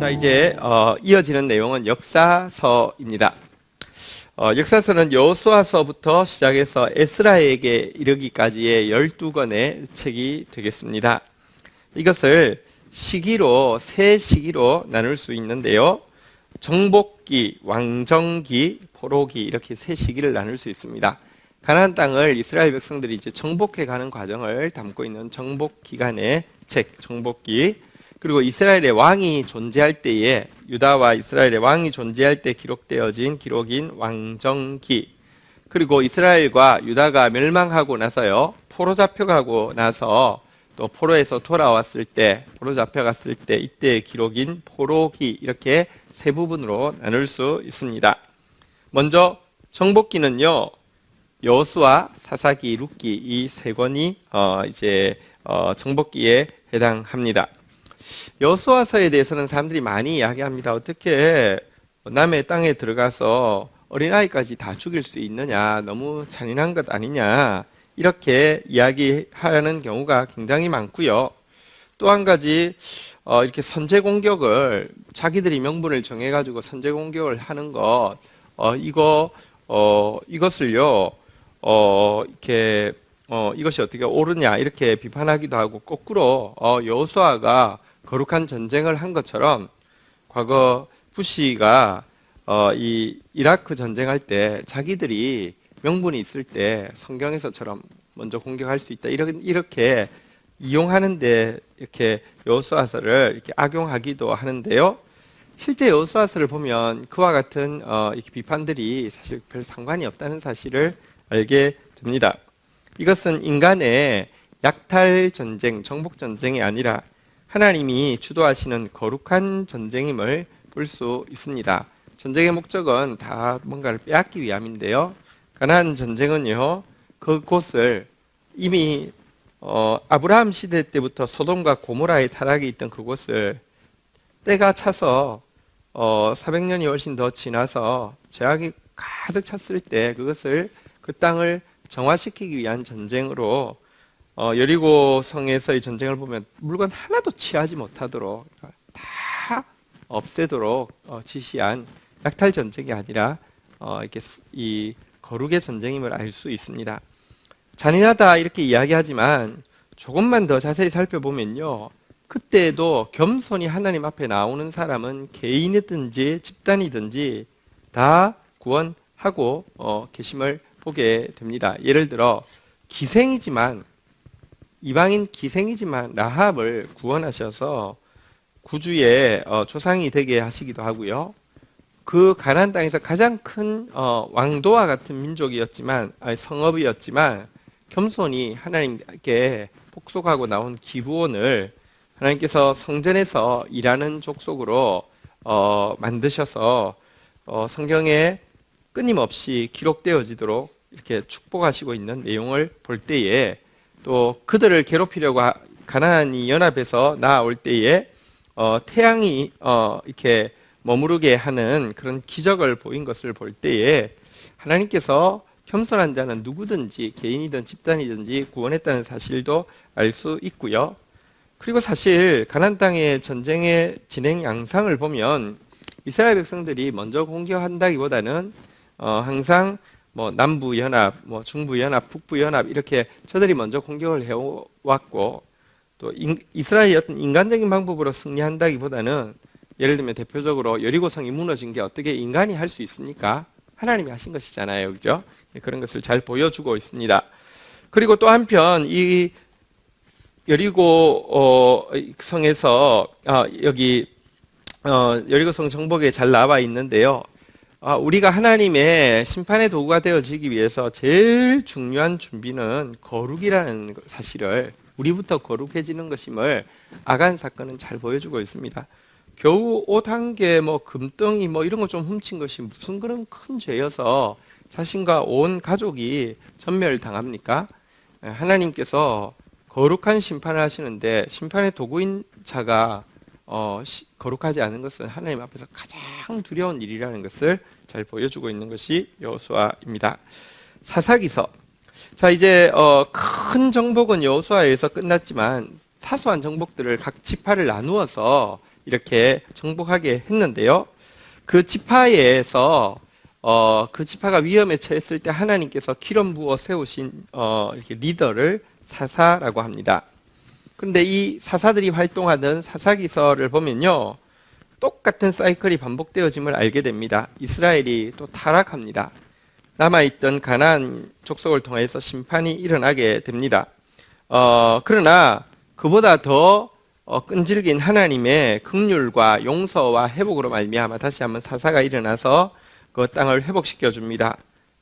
자, 이제 이어지는 내용은 역사서입니다. 역사서는 여호수아서부터 시작해서 에스라에게 이르기까지의 12권의 책이 되겠습니다. 이것을 세 시기로 나눌 수 있는데요. 정복기, 왕정기, 포로기 이렇게 세 시기를 나눌 수 있습니다. 가나안 땅을 이스라엘 백성들이 이제 정복해 가는 과정을 담고 있는 정복 기간의 책, 정복기. 그리고 이스라엘의 왕이 존재할 때에, 유다와 이스라엘의 왕이 존재할 때 기록되어진 기록인 왕정기. 그리고 이스라엘과 유다가 멸망하고 나서요, 포로 잡혀가고 나서 또 포로에서 돌아왔을 때, 포로 잡혀갔을 때 이때의 기록인 포로기. 이렇게 세 부분으로 나눌 수 있습니다. 먼저 정복기는요, 여호수아, 사사기, 룻기 이 세 권이 정복기에 해당합니다. 여호수아서에 대해서는 사람들이 많이 이야기합니다. 어떻게 남의 땅에 들어가서 어린아이까지 다 죽일 수 있느냐, 너무 잔인한 것 아니냐, 이렇게 이야기하는 경우가 굉장히 많고요. 또 한 가지 이렇게 선제 공격을, 자기들이 명분을 정해가지고 선제 공격을 하는 것, 이것을요, 이것이 어떻게 옳으냐 이렇게 비판하기도 하고, 거꾸로 여호수아가 거룩한 전쟁을 한 것처럼 과거 부시가 이 이라크 전쟁할 때 자기들이 명분이 있을 때 성경에서처럼 먼저 공격할 수 있다, 이렇게 이용하는데 이렇게 여호수아서를 이렇게 악용하기도 하는데요. 실제 여호수아서를 보면 그와 같은 이렇게 비판들이 사실 별 상관이 없다는 사실을 알게 됩니다. 이것은 인간의 약탈 전쟁, 정복 전쟁이 아니라 하나님이 주도하시는 거룩한 전쟁임을 볼 수 있습니다. 전쟁의 목적은 다 뭔가를 빼앗기 위함인데요. 가나안 전쟁은요, 그곳을 이미 아브라함 시대 때부터 소돔과 고모라의 타락이 있던 그곳을 때가 차서 400년이 훨씬 더 지나서 죄악이 가득 찼을 때 그것을, 그 땅을 정화시키기 위한 전쟁으로, 여리고 성에서의 전쟁을 보면 물건 하나도 취하지 못하도록 다 없애도록 지시한 약탈 전쟁이 아니라 이렇게 이 거룩의 전쟁임을 알 수 있습니다. 잔인하다 이렇게 이야기하지만 조금만 더 자세히 살펴보면요, 그때도 겸손히 하나님 앞에 나오는 사람은 개인이든지 집단이든지 다 구원하고 계심을 보게 됩니다. 예를 들어 이방인 기생이지만 라합을 구원하셔서 구주의 조상이 되게 하시기도 하고요. 그 가나안 땅에서 가장 큰 왕도와 같은 민족이었지만, 성읍이었지만 겸손히 하나님께 복속하고 나온 기브온을 하나님께서 성전에서 일하는 족속으로 만드셔서 성경에 끊임없이 기록되어지도록 이렇게 축복하시고 있는 내용을 볼 때에, 또 그들을 괴롭히려고 가나안이 연합해서 나아올 때에 태양이 이렇게 머무르게 하는 그런 기적을 보인 것을 볼 때에 하나님께서 겸손한 자는 누구든지 개인이든 집단이든지 구원했다는 사실도 알 수 있고요. 그리고 사실 가나안 땅의 전쟁의 진행 양상을 보면 이스라엘 백성들이 먼저 공격한다기보다는 항상 남부연합, 중부연합, 북부연합 이렇게 저들이 먼저 공격을 해왔고, 또 이스라엘이 어떤 인간적인 방법으로 승리한다기보다는, 예를 들면 대표적으로 여리고성이 무너진 게 어떻게 인간이 할 수 있습니까? 하나님이 하신 것이잖아요, 그죠? 그런 것을 잘 보여주고 있습니다. 그리고 또 한편 이 여리고 성에서 여리고성 정복에 잘 나와 있는데요. 우리가 하나님의 심판의 도구가 되어지기 위해서 제일 중요한 준비는 거룩이라는 사실을, 우리부터 거룩해지는 것임을 아간 사건은 잘 보여주고 있습니다. 겨우 옷 한 개, 금덩이 이런 거 좀 훔친 것이 무슨 그런 큰 죄여서 자신과 온 가족이 전멸당합니까? 하나님께서 거룩한 심판을 하시는데 심판의 도구인 자가 거룩하지 않은 것은 하나님 앞에서 가장 두려운 일이라는 것을 잘 보여주고 있는 것이 여호수아입니다. 사사기서. 자, 이제 큰 정복은 여호수아에서 끝났지만 사소한 정복들을 각 지파를 나누어서 이렇게 정복하게 했는데요. 그 지파에서 그 지파가 위험에 처했을 때 하나님께서 기름 부어 세우신 이렇게 리더를 사사라고 합니다. 그런데 이 사사들이 활동하던 사사기서를 보면요, 똑같은 사이클이 반복되어짐을 알게 됩니다. 이스라엘이 또 타락합니다. 남아있던 가나안 족속을 통해서 심판이 일어나게 됩니다. 그러나 그보다 더 끈질긴 하나님의 긍휼과 용서와 회복으로 말미암아 다시 한번 사사가 일어나서 그 땅을 회복시켜 줍니다.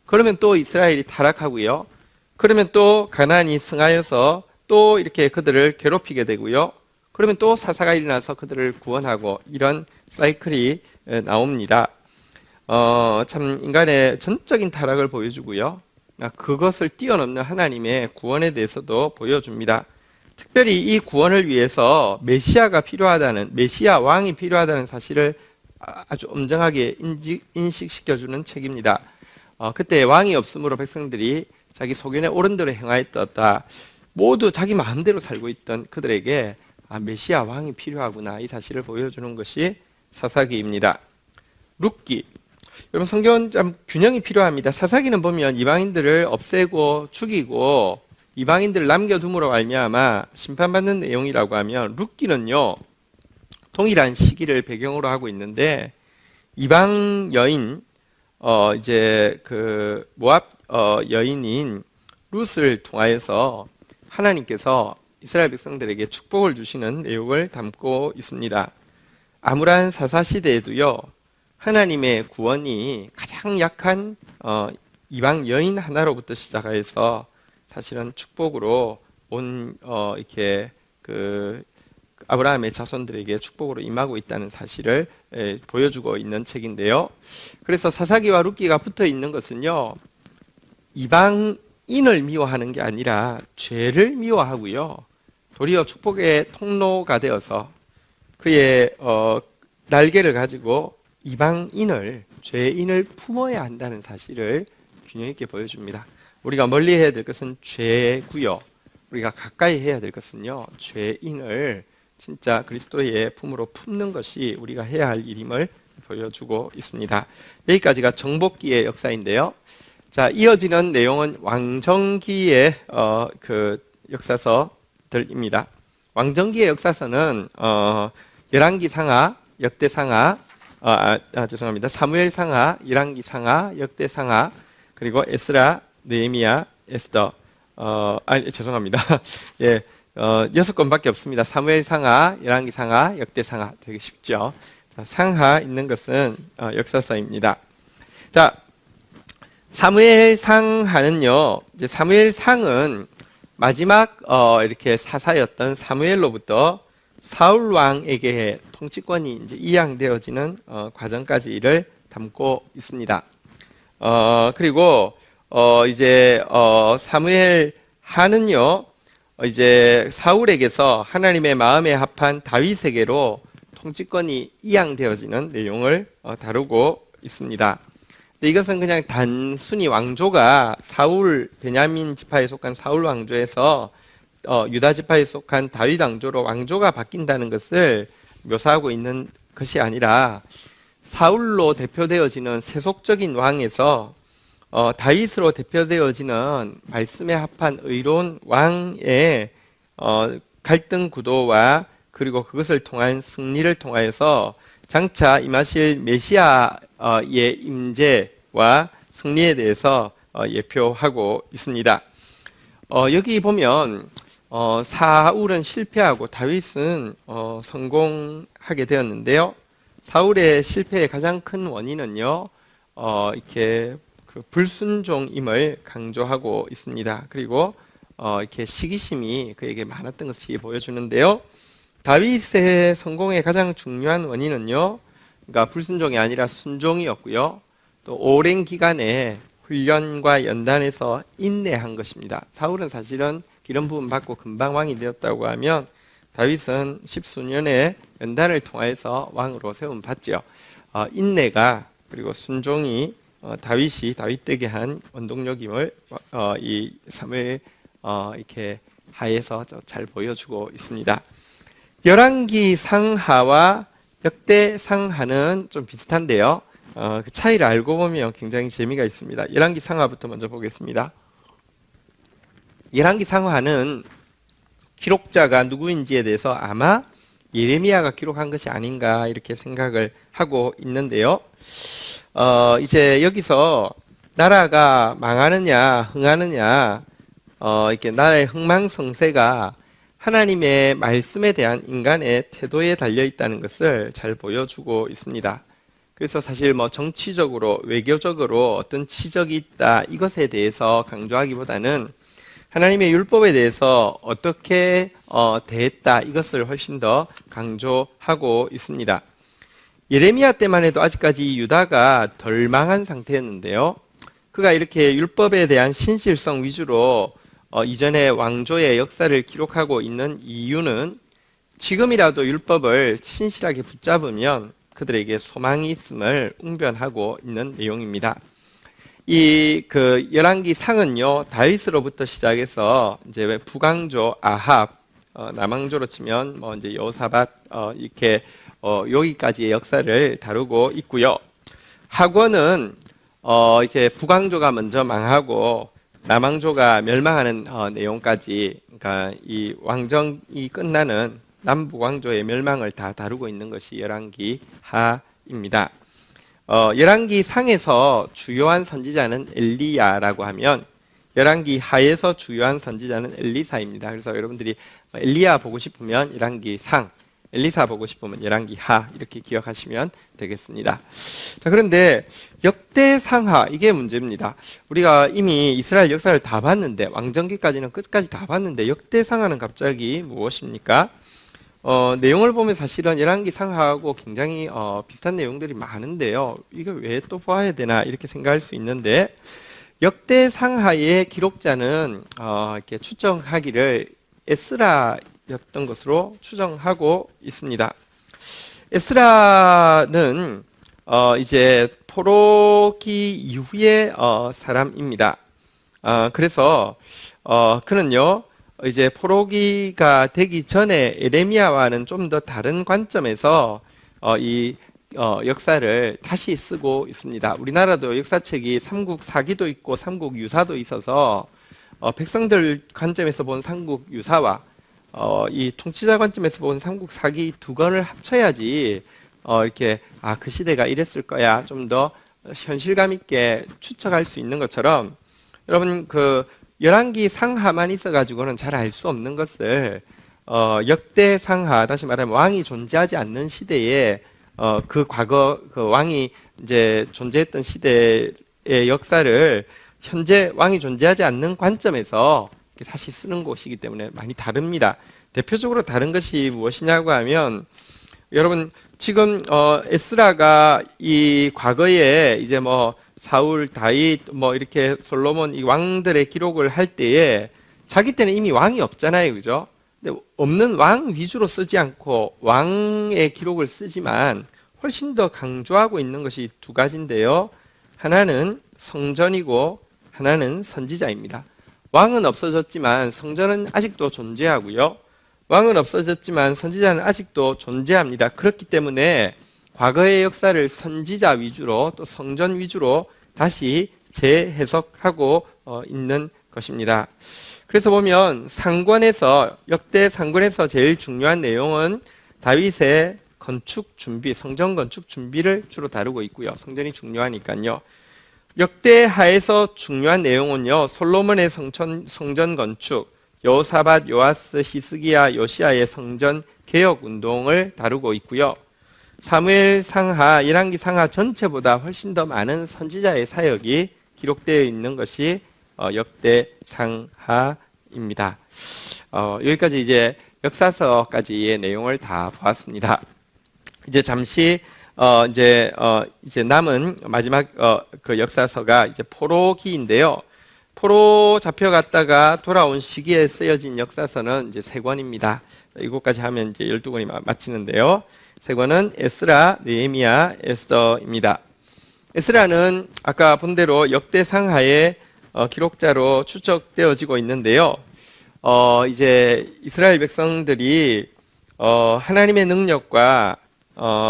그러면 또 이스라엘이 타락하고요. 그러면 또 가나안이 승하여서 또 이렇게 그들을 괴롭히게 되고요. 그러면 또 사사가 일어나서 그들을 구원하고 이런 사이클이 나옵니다. 참 인간의 전적인 타락을 보여주고요. 그것을 뛰어넘는 하나님의 구원에 대해서도 보여줍니다. 특별히 이 구원을 위해서 메시아가 필요하다는, 메시아 왕이 필요하다는 사실을 아주 엄정하게 인식시켜주는 책입니다. 그때 왕이 없으므로 백성들이 자기 소견에 옳은 대로 행하였다. 모두 자기 마음대로 살고 있던 그들에게 메시아 왕이 필요하구나, 이 사실을 보여주는 것이 사사기입니다. 룻기. 여러분, 성경은 참 균형이 필요합니다. 사사기는 보면 이방인들을 없애고 죽이고 이방인들을 남겨둠으로 말미암아 심판받는 내용이라고 하면, 룻기는요 동일한 시기를 배경으로 하고 있는데, 이방 여인 이제 그 모압 여인인 룻을 통하여서 하나님께서 이스라엘 백성들에게 축복을 주시는 내용을 담고 있습니다. 암울한 사사 시대에도요, 하나님의 구원이 가장 약한 이방 여인 하나로부터 시작해서 사실은 축복으로 온 이렇게 그 아브라함의 자손들에게 축복으로 임하고 있다는 사실을 보여주고 있는 책인데요. 그래서 사사기와 룻기가 붙어 있는 것은요, 이방인을 미워하는 게 아니라 죄를 미워하고요, 도리어 축복의 통로가 되어서 그의 날개를 가지고 이방인을, 죄인을 품어야 한다는 사실을 균형 있게 보여줍니다. 우리가 멀리 해야 될 것은 죄고요, 우리가 가까이 해야 될 것은요, 죄인을 진짜 그리스도의 품으로 품는 것이 우리가 해야 할 일임을 보여주고 있습니다. 여기까지가 정복기의 역사인데요. 자, 이어지는 내용은 왕정기의 그 역사서들입니다. 왕정기의 역사서는 열왕기상하, 역대상하, 죄송합니다. 사무엘상하, 열왕기상하, 역대상하, 그리고 에스라, 느헤미야, 에스더, 죄송합니다. 예, 6권밖에 없습니다. 사무엘상하, 열왕기상하, 역대상하. 되게 쉽죠. 상하 있는 것은 역사서입니다. 자, 사무엘상하는요, 이제 사무엘상은 마지막 이렇게 사사였던 사무엘로부터 사울 왕에게 통치권이 이제 이양되어지는 과정까지를 담고 있습니다. 그리고 이제 사무엘 하는요, 이제 사울에게서 하나님의 마음에 합한 다윗에게로 통치권이 이양되어지는 내용을 다루고 있습니다. 근데 이것은 그냥 단순히 왕조가 사울, 베냐민 지파에 속한 사울 왕조에서 유다 지파에 속한 다윗 왕조로 왕조가 바뀐다는 것을 묘사하고 있는 것이 아니라, 사울로 대표되어지는 세속적인 왕에서 다윗으로 대표되어지는 말씀에 합한 의로운 왕의 갈등 구도와 그리고 그것을 통한 승리를 통하여서 장차 임하실 메시아의 임재와 승리에 대해서 예표하고 있습니다. 여기 보면 사울은 실패하고 다윗은 성공하게 되었는데요. 사울의 실패의 가장 큰 원인은요, 이렇게 그 불순종임을 강조하고 있습니다. 그리고 이렇게 시기심이 그에게 많았던 것이 보여주는데요. 다윗의 성공의 가장 중요한 원인은요, 그러니까 불순종이 아니라 순종이었고요, 또 오랜 기간의 훈련과 연단에서 인내한 것입니다. 사울은 사실은 기름 부음 받고 금방 왕이 되었다고 하면, 다윗은 십수년의 연단을 통해서 왕으로 세움 받죠. 인내가, 그리고 순종이 다윗이 다윗되게 한 원동력임을 이 사무엘 이렇게 하에서 잘 보여주고 있습니다. 열왕기 상하와 역대 상하는 좀 비슷한데요. 그 차이를 알고 보면 굉장히 재미가 있습니다. 열왕기 상하부터 먼저 보겠습니다. 열왕기 상하는 기록자가 누구인지에 대해서 아마 예레미야가 기록한 것이 아닌가 이렇게 생각을 하고 있는데요. 이제 여기서 나라가 망하느냐 흥하느냐 이렇게 나라의 흥망성쇠가 하나님의 말씀에 대한 인간의 태도에 달려 있다는 것을 잘 보여주고 있습니다. 그래서 사실 뭐 정치적으로 외교적으로 어떤 치적이 있다 이것에 대해서 강조하기보다는 하나님의 율법에 대해서 어떻게 대했다 이것을 훨씬 더 강조하고 있습니다. 예레미야 때만 해도 아직까지 유다가 덜 망한 상태였는데요. 그가 이렇게 율법에 대한 신실성 위주로 이전의 왕조의 역사를 기록하고 있는 이유는 지금이라도 율법을 신실하게 붙잡으면 그들에게 소망이 있음을 웅변하고 있는 내용입니다. 이 열왕기 상은요 다윗으로부터 시작해서 이제 북왕조 아합, 남왕조로 치면 뭐 이제 여호사밧 이렇게 여기까지의 역사를 다루고 있고요. 하권은 이제 북왕조가 먼저 망하고 남왕조가 멸망하는 내용까지, 그러니까 이 왕정이 끝나는 남북 왕조의 멸망을 다 다루고 있는 것이 열왕기 하입니다. 열왕기 상에서 주요한 선지자는 엘리야라고 하면 열왕기 하에서 주요한 선지자는 엘리사입니다. 그래서 여러분들이 엘리야 보고 싶으면 열왕기 상, 엘리사 보고 싶으면 열왕기 하 이렇게 기억하시면 되겠습니다. 자, 그런데 역대상하 이게 문제입니다. 우리가 이미 이스라엘 역사를 다 봤는데 왕정기까지는 끝까지 다 봤는데 역대상하는 갑자기 무엇입니까? 내용을 보면 사실은 열왕기 상하하고 굉장히 비슷한 내용들이 많은데요. 이거 왜 또 보아야 되나 이렇게 생각할 수 있는데 역대 상하의 기록자는 이렇게 추정하기를 에스라였던 것으로 추정하고 있습니다. 에스라는 이제 포로기 이후의 사람입니다. 그래서 그는요. 이제 포로기가 되기 전에 에레미야와는 좀 더 다른 관점에서 이 역사를 다시 쓰고 있습니다. 우리나라도 역사책이 삼국사기도 있고 삼국유사도 있어서 백성들 관점에서 본 삼국유사와 이 통치자 관점에서 본 삼국사기 두 권을 합쳐야지 이렇게 그 시대가 이랬을 거야 좀 더 현실감 있게 추측할 수 있는 것처럼 여러분 열왕기 상하만 있어가지고는 잘 알 수 없는 것을 역대 상하, 다시 말하면 왕이 존재하지 않는 시대에 그 과거 그 왕이 이제 존재했던 시대의 역사를 현재 왕이 존재하지 않는 관점에서 다시 쓰는 것이기 때문에 많이 다릅니다. 대표적으로 다른 것이 무엇이냐고 하면 여러분 지금 에스라가 이 과거에 이제 뭐 사울, 다윗, 뭐 이렇게 솔로몬 이 왕들의 기록을 할 때에 자기 때는 이미 왕이 없잖아요, 그죠? 근데 없는 왕 위주로 쓰지 않고 왕의 기록을 쓰지만 훨씬 더 강조하고 있는 것이 두 가지인데요. 하나는 성전이고 하나는 선지자입니다. 왕은 없어졌지만 성전은 아직도 존재하고요. 왕은 없어졌지만 선지자는 아직도 존재합니다. 그렇기 때문에 과거의 역사를 선지자 위주로 또 성전 위주로 다시 재해석하고 있는 것입니다. 그래서 보면 상권에서 역대 상권에서 제일 중요한 내용은 다윗의 건축 준비, 성전 건축 준비를 주로 다루고 있고요. 성전이 중요하니까요. 역대하에서 중요한 내용은요. 솔로몬의 성전 건축, 여호사밧, 요아스, 히스기야, 요시야의 성전 개혁 운동을 다루고 있고요. 사무엘 상하, 열왕기 상하 전체보다 훨씬 더 많은 선지자의 사역이 기록되어 있는 것이 역대 상하입니다. 여기까지 이제 역사서까지의 내용을 다 보았습니다. 이제 잠시 이제 남은 마지막 그 역사서가 이제 포로기인데요. 포로 잡혀갔다가 돌아온 시기에 쓰여진 역사서는 이제 3권입니다. 이것까지 하면 이제 12권이 마치는데요. 3권은 에스라, 느헤미야, 에스더입니다. 에스라는 아까 본 대로 역대 상하의 기록자로 추적되어지고 있는데요. 이제 이스라엘 백성들이 하나님의 능력과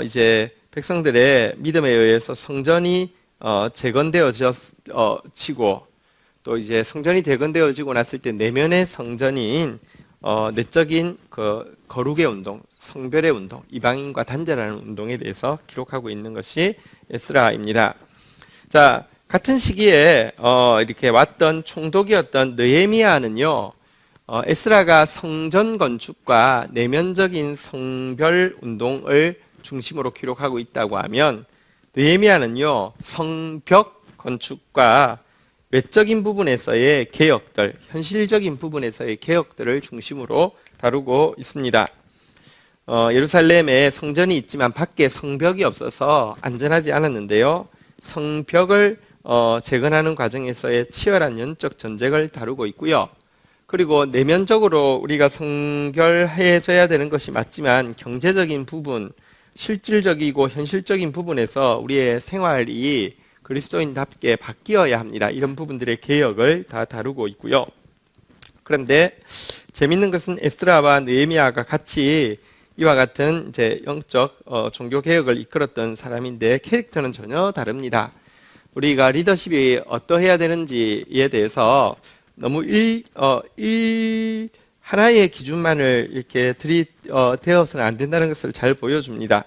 이제 백성들의 믿음에 의해서 성전이 재건되어지고 또 이제 성전이 재건되어지고 났을 때 내면의 성전인 내적인 그 거룩의 운동, 성별의 운동, 이방인과 단절하는 운동에 대해서 기록하고 있는 것이 에스라입니다. 자, 같은 시기에 이렇게 왔던 총독이었던 느헤미야는요, 에스라가 성전 건축과 내면적인 성별 운동을 중심으로 기록하고 있다고 하면 느헤미야는요, 성벽 건축과 외적인 부분에서의 개혁들, 현실적인 부분에서의 개혁들을 중심으로 다루고 있습니다. 예루살렘에 성전이 있지만 밖에 성벽이 없어서 안전하지 않았는데요. 성벽을 재건하는 과정에서의 치열한 영적 전쟁을 다루고 있고요. 그리고 내면적으로 우리가 성결해져야 되는 것이 맞지만 경제적인 부분, 실질적이고 현실적인 부분에서 우리의 생활이 그리스도인답게 바뀌어야 합니다. 이런 부분들의 개혁을 다 다루고 있고요. 그런데 재밌는 것은 에스라와 느헤미야가 같이 이와 같은 이제 영적 종교 개혁을 이끌었던 사람인데 캐릭터는 전혀 다릅니다. 우리가 리더십이 어떠해야 되는지에 대해서 너무 하나의 기준만을 이렇게 들이대어서는 안 된다는 것을 잘 보여줍니다.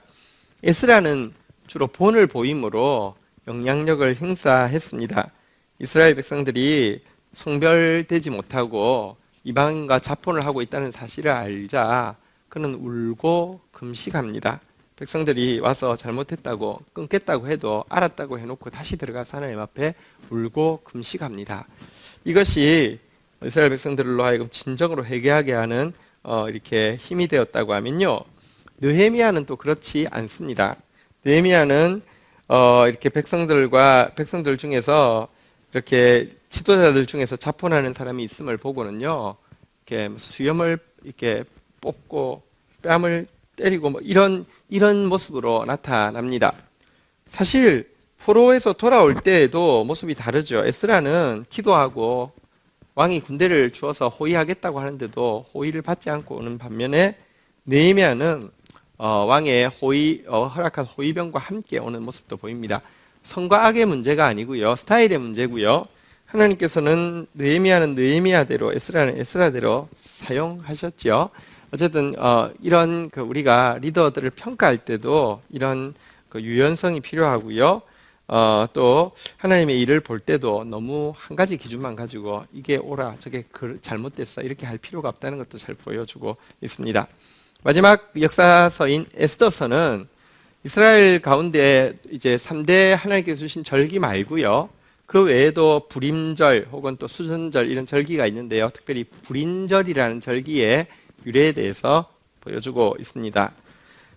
에스라는 주로 본을 보임으로 영향력을 행사했습니다. 이스라엘 백성들이 성별되지 못하고 이방인과 자폰을 하고 있다는 사실을 알자 그는 울고 금식합니다. 백성들이 와서 잘못했다고 끊겠다고 해도 알았다고 해놓고 다시 들어가서 하나님 앞에 울고 금식합니다. 이것이 이스라엘 백성들로 하여금 진정으로 회개하게 하는 이렇게 힘이 되었다고 하면요. 느헤미야는 또 그렇지 않습니다. 느헤미야는 이렇게 백성들 중에서 이렇게 지도자들 중에서 자폰하는 사람이 있음을 보고는요, 이렇게 수염을 이렇게 뽑고 뺨을 때리고 뭐 이런 모습으로 나타납니다. 사실 포로에서 돌아올 때에도 모습이 다르죠. 에스라는 기도하고 왕이 군대를 주어서 호위하겠다고 하는데도 호위를 받지 않고 오는 반면에 느헤미야는 왕의 허락한 호위병과 함께 오는 모습도 보입니다. 성과 악의 문제가 아니고요, 스타일의 문제고요. 하나님께서는 느헤미야는 느헤미야대로, 에스라는 에스라대로 사용하셨죠. 어쨌든 이런 우리가 리더들을 평가할 때도 이런 유연성이 필요하고요. 또 하나님의 일을 볼 때도 너무 한 가지 기준만 가지고 이게 옳아, 저게 잘못됐어 이렇게 할 필요가 없다는 것도 잘 보여주고 있습니다. 마지막 역사서인 에스더서는 이스라엘 가운데 이제 3대 하나님께서 주신 절기 말고요, 그 외에도 불임절 혹은 또 수전절 이런 절기가 있는데요. 특별히 불임절이라는 절기의 유래에 대해서 보여주고 있습니다.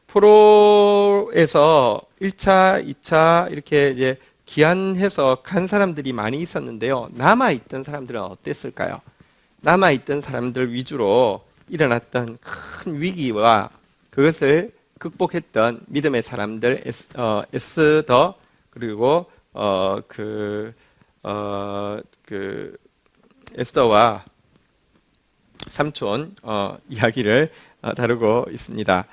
포로에서 1차, 2차 이렇게 이제 귀환해서 간 사람들이 많이 있었는데요. 남아있던 사람들은 어땠을까요? 남아있던 사람들 위주로 일어났던 큰 위기와 그것을 극복했던 믿음의 사람들, 에스더, 그리고 에스더와 삼촌 이야기를 다루고 있습니다.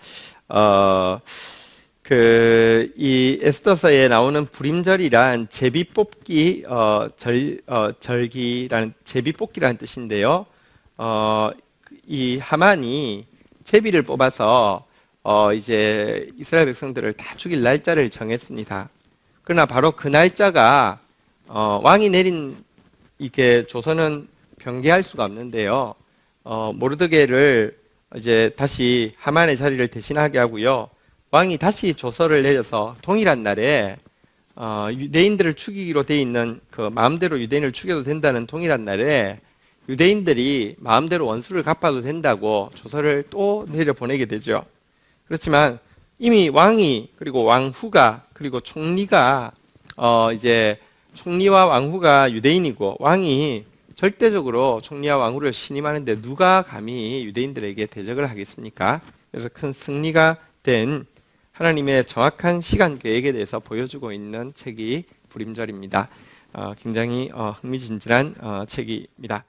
이 에스더서에 나오는 불임절이란 제비뽑기 절기라는 제비뽑기라는 뜻인데요. 이 하만이 제비를 뽑아서 이제 이스라엘 백성들을 다 죽일 날짜를 정했습니다. 그러나 바로 그 날짜가 왕이 내린 이게 조선은 변개할 수가 없는데요. 모르드게를 이제 다시 하만의 자리를 대신하게 하고요. 왕이 다시 조서를 내려서 동일한 날에 유대인들을 죽이기로 돼 있는 마음대로 유대인을 죽여도 된다는 동일한 날에 유대인들이 마음대로 원수를 갚아도 된다고 조서를 또 내려보내게 되죠. 그렇지만 이미 왕이 그리고 왕후가 그리고 총리가 이제 총리와 왕후가 유대인이고 왕이 절대적으로 총리와 왕후를 신임하는데 누가 감히 유대인들에게 대적을 하겠습니까? 그래서 큰 승리가 된 하나님의 정확한 시간 계획에 대해서 보여주고 있는 책이 불임절입니다. 굉장히 흥미진진한 책입니다.